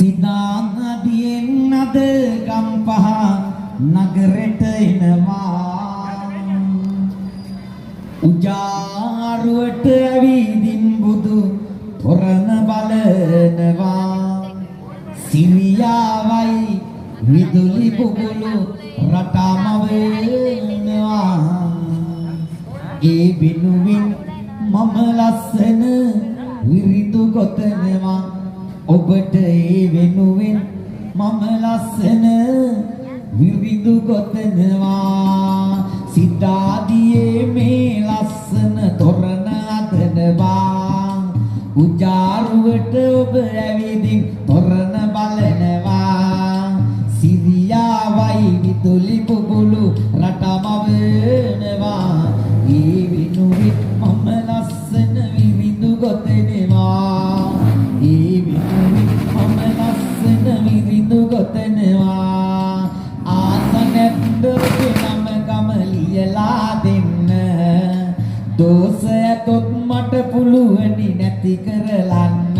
සිනාදියෙන් අද ගම්පහ නගරෙට එනවා උජාරුවට ඇවිදින් බුදු තොරණ බලනවා සිරියාවයි විදුලි පුගුළු රටම වෙනවා ඒ බිනුවින් මම ලස්සන විරිදු ගොතනවා ඔබට ඒ වෙනුවෙන් මම ලස්සන විරිදු ගොතනවා සිතාදියේ මේ ලස්සන තොරණ අදනවා උජාරුවට ඔබ ඇවිදින් තොරණ බලනවා සිරියාවයි විදුලි පුබුලු රටම වෙනවා ඒ වෙනුවෙන් මම ලස්සන විරිදු ගොතනවා ඒ වෙනුවෙන් මම ලස්සන විරිදු ගොතනවා ආසනෙත් නම ගම ලියලා දෙන්න දෝෂයතොත් මට පුළුවනි නැති කරලන්න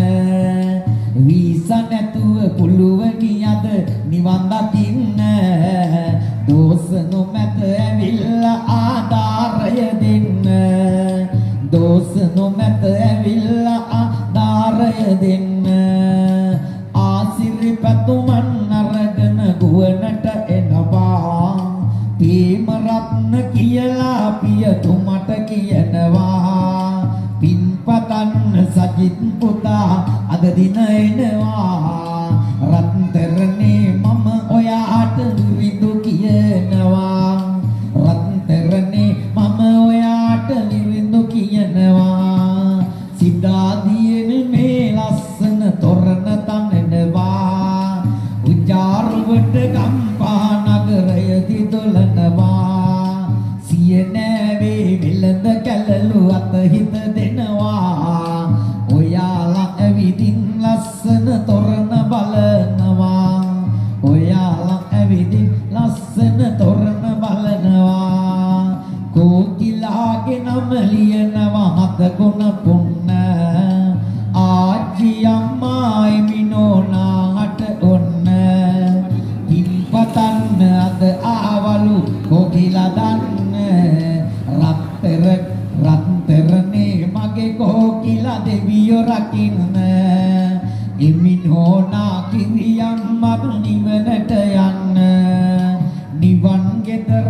වීසා නැතුව පුළුවනි අද නිවන් දකින්න දෝෂ නොමැත ඇවිල්ලා ආධාරය දෙන්න දෝෂ නොමැත ඇවිල්ලා ආධාරය දෙන්න ආසිරිපතුමන් අරගෙන ගුවනට එනවා පීම රත්න කියලා පියතුමට කියනවා පින්පතන්න සජිත් පුතා අද දින එනවා රත්තරනේ මම ඔයාට විවිධ කියනවා රත්තරනේ මම ඔයාට විවිධ කියනවා සිතාදියෙන් මේ ලස්සන තොරණ තනනවා උජාරුවට ගම්පා නගරය දිදොලනවා සියනෑවේ වෙළඳ කැලලු අතහිත දෙනවා ඔයාලා ඇවිදින් ලස්සන තොරණ බලනවා ඔයාලා ඇවිදින් ලස්සන තොරණ බලනවා කෝකිලාගේ නම ලියනවා හත ගුණ පුන්න ආච්චි අම්මායි මිනෝනාට ඔන්න පින්පතන්න අද ආවලු කෝකිලා දන්න රත්තරනේ මගේ කෝකිලා දෙවියෝ රකින්න එමිනෝනා කිරියම් මරු නිවනට යන්න නිවන් ගෙදර